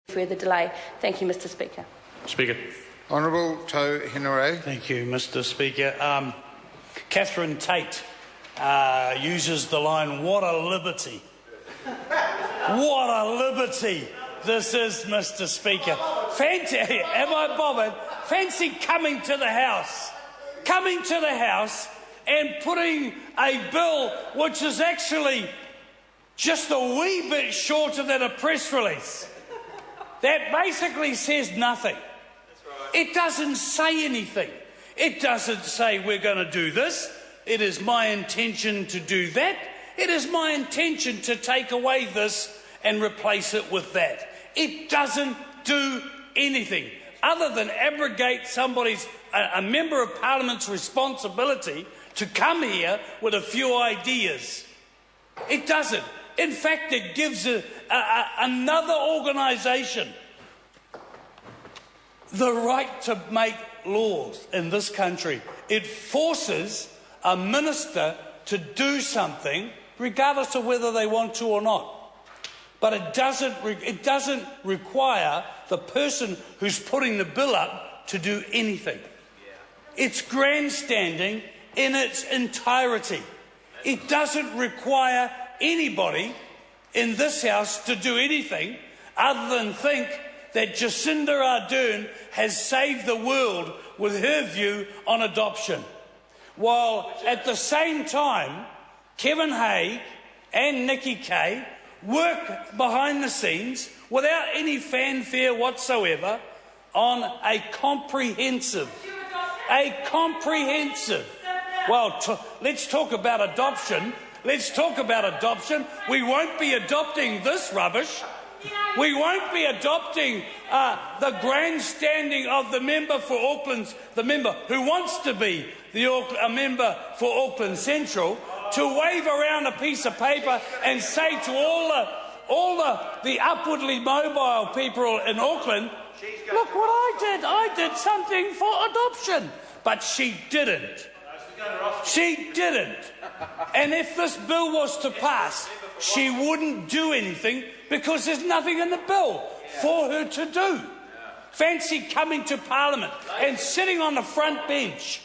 further delay. Thank you, Mr Speaker. Speaker. Honourable Tau Henare. Thank you, Mr Speaker. Catherine Tate uses the line, "What a liberty." What a liberty this is, Mr Speaker. Fancy, am I bothered? Fancy coming to the House and putting a bill which is actually just a wee bit shorter than a press release that basically says nothing. It doesn't say anything. It doesn't say we're going to do this. It is my intention to do that. It is my intention to take away this and replace it with that. It doesn't do anything other than abrogate a member of Parliament's responsibility to come here with a few ideas. It doesn't. In fact, it gives another organisation the right to make laws in this country. It forces a minister to do something regardless of whether they want to or not. But it doesn't require the person who's putting the bill up to do anything. It's grandstanding in its entirety. It doesn't require anybody in this House to do anything other than think that Jacinda Ardern has saved the world with her view on adoption. While at the same time, Kevin Haig and Nikki Kaye work behind the scenes without any fanfare whatsoever on a comprehensive. Well, let's talk about adoption. We won't be adopting this rubbish. We won't be adopting the grandstanding of the member for Auckland's, the member who wants to be a member for Auckland Central, to wave around a piece of paper and say to all the upwardly mobile people in Auckland, look what I did something for adoption. But she didn't. And if this bill was to pass, she wouldn't do anything because there's nothing in the bill for her to do. Fancy coming to Parliament and sitting on the front bench.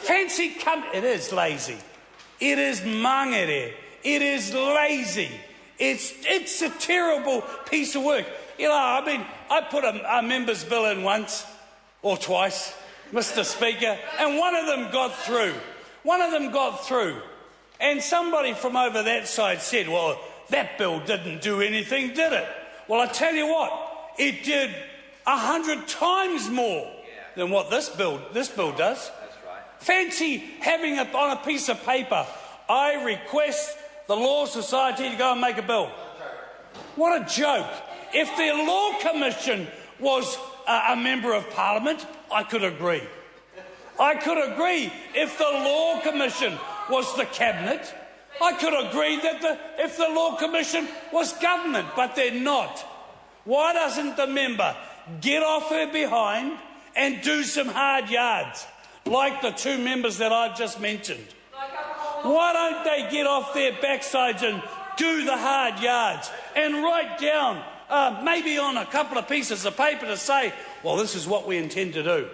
It is lazy. It is mangere. It is lazy. It's a terrible piece of work. You know, I mean, I put a member's bill in once or twice, Mr Speaker, and one of them got through. And somebody from over that side said, well, that bill didn't do anything, did it? Well, I tell you what, it did 100 times more than what this bill does. Fancy having it on a piece of paper, I request the Law Society to go and make a bill. What a joke. If the Law Commission was a member of Parliament, I could agree. If the Law Commission was the Cabinet, I could agree that if the Law Commission was government, but they're not. Why doesn't the member get off her behind and do some hard yards, like the two members that I've just mentioned? Why don't they get off their backsides and do the hard yards and write down, maybe on a couple of pieces of paper, to say, well, this is what we intend to do.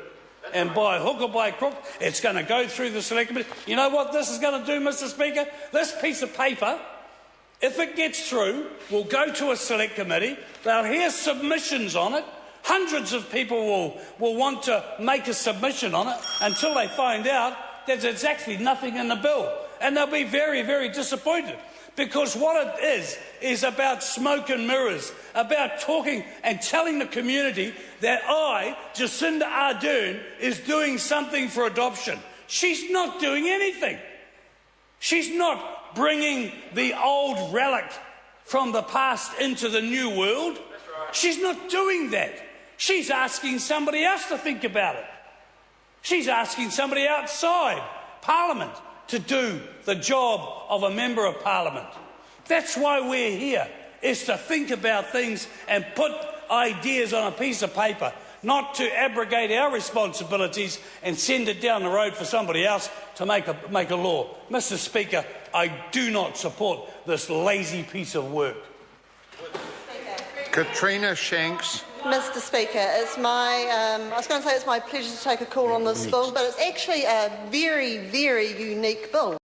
And by hook or by crook, it's going to go through the select committee. You know what this is going to do, Mr Speaker? This piece of paper, if it gets through, will go to a select committee. They'll hear submissions on it. Hundreds of people will want to make a submission on it until they find out that there's actually nothing in the bill. And they'll be very, very disappointed. Because what it is about smoke and mirrors, about talking and telling the community that Jacinda Ardern, is doing something for adoption. She's not doing anything. She's not bringing the old relic from the past into the new world. She's not doing that. She's asking somebody else to think about it. She's asking somebody outside Parliament to do the job of a member of Parliament. That's why we're here, is to think about things and put ideas on a piece of paper, not to abrogate our responsibilities and send it down the road for somebody else to make a law. Mr Speaker, I do not support this lazy piece of work. Katrina Shanks. Mr. Speaker, it's my, I was going to say it's my pleasure to take a call on this bill, but it's actually a very, very unique bill.